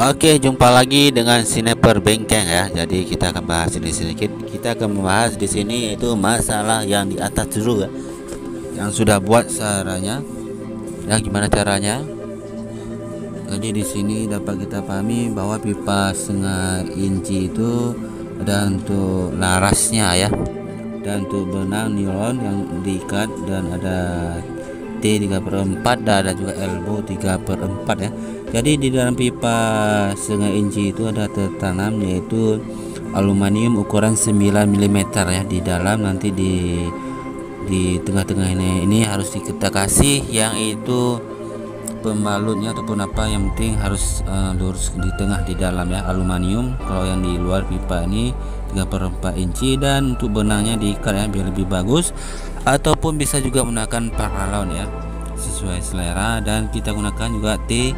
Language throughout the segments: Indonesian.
Oke, jumpa lagi dengan Sniper Bengkeng ya. Jadi kita akan bahas ini sedikit. Kita akan membahas di sini yaitu masalah yang di atas dulu ya. Yang sudah buat caranya. Ya, gimana caranya? Jadi di sini dapat kita pahami bahwa pipa setengah inci itu ada untuk larasnya ya. Dan untuk benang nilon yang diikat, dan ada T3/4 dan ada juga elbow 3/4 ya. Jadi di dalam pipa setengah inci itu ada tertanam yaitu aluminium ukuran 9 mm ya di dalam. Nanti di tengah-tengah ini harus kita kasih yang itu pembalutnya ataupun apa, yang penting harus lurus di tengah di dalam ya, aluminium. Kalau yang di luar pipa ini 3/4 inci, dan untuk benangnya diikat ya biar lebih bagus, ataupun bisa juga menggunakan paralon ya sesuai selera. Dan kita gunakan juga T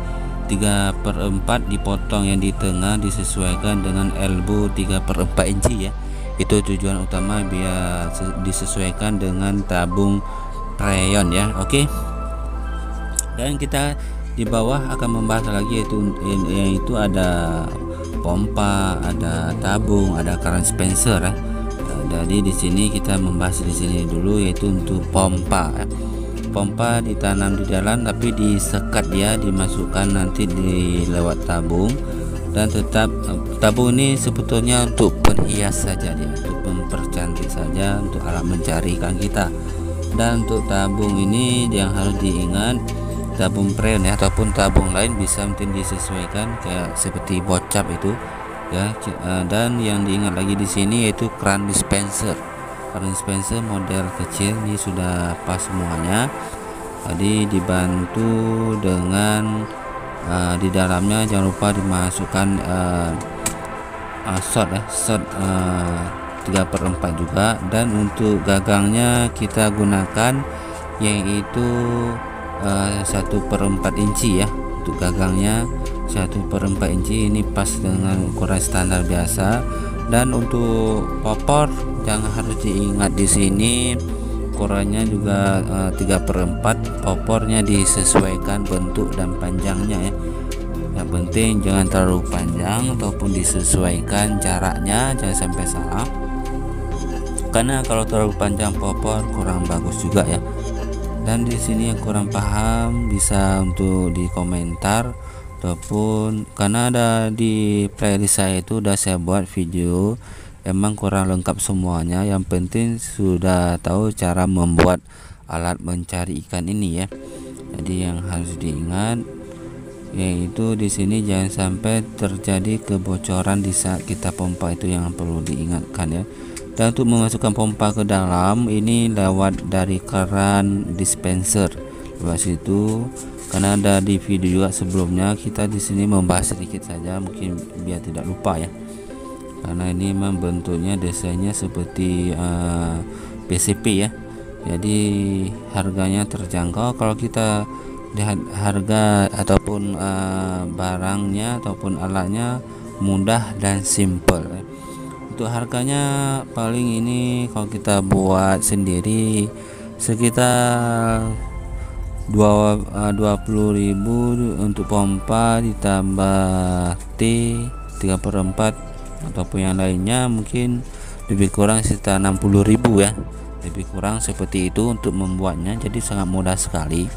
3/4 dipotong yang di tengah disesuaikan dengan elbow 3/4 inci ya. Itu tujuan utama biar disesuaikan dengan tabung rayon ya. Oke. Dan kita di bawah akan membahas lagi yaitu ada pompa, ada tabung, ada current dispenser ya. Jadi di sini kita membahas di sini dulu yaitu untuk pompa ya. Pompa ditanam di dalam tapi disekat dia, dimasukkan nanti di lewat tabung. Dan tetap tabung ini sebetulnya untuk penghias saja dia, untuk mempercantik saja, untuk alat mencari ikan kita. Dan untuk tabung ini yang harus diingat, tabung preon ya ataupun tabung lain bisa mungkin disesuaikan kayak seperti bocap itu ya. Dan yang diingat lagi di sini yaitu keran dispenser. Keran dispenser model kecil ini sudah pas semuanya. Tadi dibantu dengan di dalamnya jangan lupa dimasukkan shot ya, shot 3/4 juga. Dan untuk gagangnya kita gunakan yaitu 1/4 inci ya. Untuk gagangnya 1/4 inci, ini pas dengan ukuran standar biasa. Dan untuk popor yang harus diingat di sini, ukurannya juga 3/4. Popornya disesuaikan bentuk dan panjangnya ya. Yang penting jangan terlalu panjang ataupun disesuaikan jaraknya, jangan sampai salah. Karena kalau terlalu panjang popor kurang bagus juga ya. Dan di sini yang kurang paham bisa untuk di komentar, ataupun karena ada di playlist saya itu udah saya buat video, emang kurang lengkap semuanya. Yang penting sudah tahu cara membuat alat mencari ikan ini ya. Jadi yang harus diingat yaitu di sini jangan sampai terjadi kebocoran di saat kita pompa, itu yang perlu diingatkan ya. Dan untuk memasukkan pompa ke dalam ini lewat dari keran dispenser lewat situ. Karena ada di video juga sebelumnya, kita di sini membahas sedikit saja mungkin biar tidak lupa ya. Karena ini memang bentuknya desainnya seperti PCP ya. Jadi harganya terjangkau. Kalau kita lihat harga ataupun barangnya ataupun alatnya mudah dan simple ya. Untuk harganya paling ini kalau kita buat sendiri sekitar 20.000 untuk pompa ditambah T 3/4 ataupun yang lainnya mungkin lebih kurang sekitar 60.000 ya, lebih kurang seperti itu untuk membuatnya. Jadi sangat mudah sekali.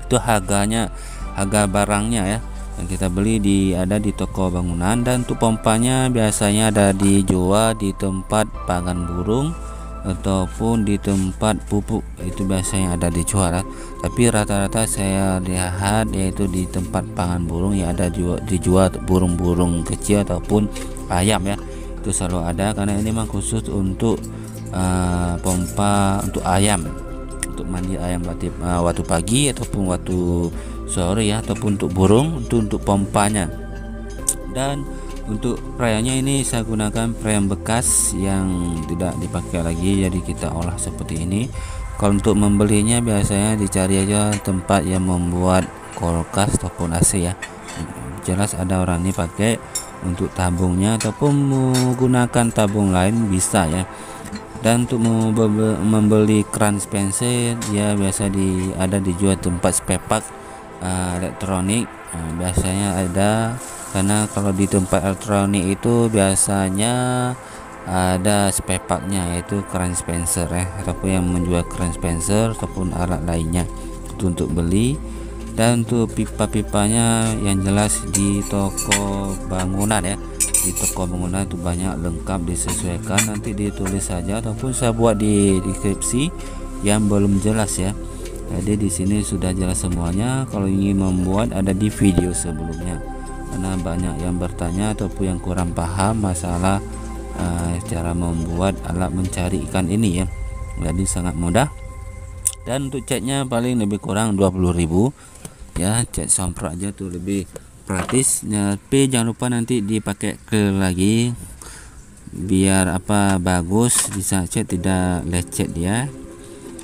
Itu harganya, harga barangnya ya, yang kita beli ada di toko bangunan. Dan untuk pompanya biasanya ada dijual di tempat pakan burung ataupun di tempat pupuk, itu biasanya ada dijual ya. Tapi rata-rata saya lihat yaitu di tempat pakan burung ya, ada dijual burung-burung kecil ataupun ayam ya, itu selalu ada. Karena ini memang khusus untuk pompa untuk ayam, untuk mandi ayam waktu pagi ataupun waktu sore ya, ataupun untuk burung untuk pompanya. Dan untuk prayonnya ini saya gunakan prayon bekas yang tidak dipakai lagi, jadi kita olah seperti ini. Kalau untuk membelinya biasanya dicari aja tempat yang membuat kulkas ataupun AC ya. Jelas ada orang ini pakai untuk tabungnya ataupun menggunakan tabung lain bisa ya. Dan untuk membeli keran dispenser ya biasa ada dijual tempat spare part elektronik. Biasanya ada, karena kalau di tempat elektronik itu biasanya ada spare partnya, yaitu keran dispenser ataupun yang menjual keran dispenser ataupun alat lainnya itu untuk beli. Dan untuk pipa-pipanya yang jelas di toko bangunan di toko bangunan itu banyak lengkap disesuaikan, nanti ditulis saja ataupun saya buat di deskripsi yang belum jelas ya. Jadi di sini sudah jelas semuanya. Kalau ingin membuat ada di video sebelumnya, karena banyak yang bertanya ataupun yang kurang paham masalah cara membuat alat mencari ikan ini ya. Jadi sangat mudah, dan untuk catnya paling lebih kurang 20.000 ya. Cat semprot aja tuh lebih praktis ya. Tapi jangan lupa nanti dipakai ke lagi biar bagus, bisa cat tidak lecet ya.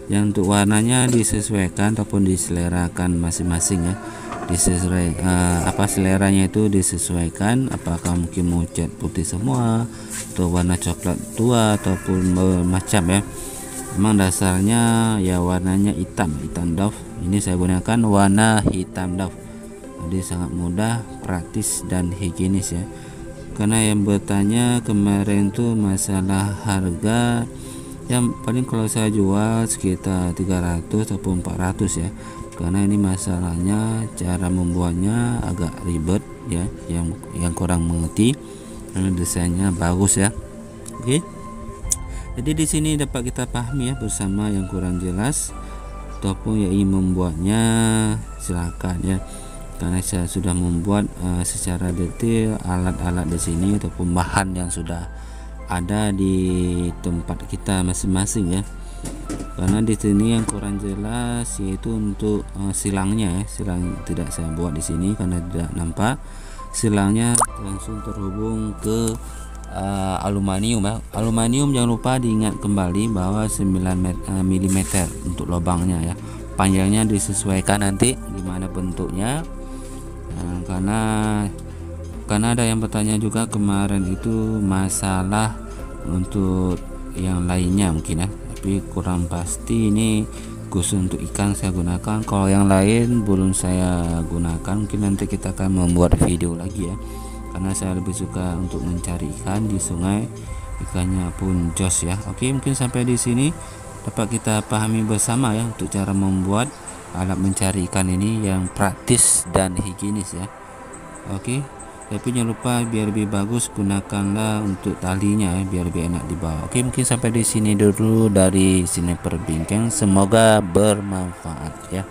Yang untuk warnanya disesuaikan ataupun diselerakan masing-masing ya. Disesuaikan seleranya itu disesuaikan, apakah mungkin mau cat putih semua atau warna coklat tua ataupun macam ya. Memang dasarnya ya warnanya hitam doff. Ini saya gunakan warna hitam doff. Jadi sangat mudah, praktis dan higienis ya. Karena yang bertanya kemarin tuh masalah harga, yang paling kalau saya jual sekitar 300 ataupun 400 ya. Karena ini masalahnya cara membuatnya agak ribet ya, yang kurang mengerti, karena desainnya bagus ya. Oke. Jadi di sini dapat kita pahami ya bersama. Yang kurang jelas ataupun yang ingin membuatnya silakan ya, karena saya sudah membuat secara detail alat-alat di sini ataupun bahan yang sudah ada di tempat kita masing-masing ya. Karena di sini yang kurang jelas yaitu untuk silangnya ya. Silang tidak saya buat di sini karena tidak nampak. Silangnya langsung terhubung ke aluminium ya. Aluminium jangan lupa diingat kembali bahwa 9 mm untuk lubangnya ya. Panjangnya disesuaikan nanti gimana bentuknya. Karena ada yang bertanya juga kemarin itu masalah untuk yang lainnya mungkin ya, tapi kurang pasti ini khusus untuk ikan saya gunakan. Kalau yang lain belum saya gunakan, mungkin nanti kita akan membuat video lagi ya, karena saya lebih suka untuk mencari ikan di sungai, ikannya pun jos ya. Oke, mungkin sampai di sini dapat kita pahami bersama ya untuk cara membuat alat mencari ikan ini yang praktis dan higienis ya. Oke, tapi jangan lupa biar lebih bagus gunakanlah untuk talinya ya, biar lebih enak dibawa. Oke, mungkin sampai di sini dulu dari Sniper Bengkeng, semoga bermanfaat ya.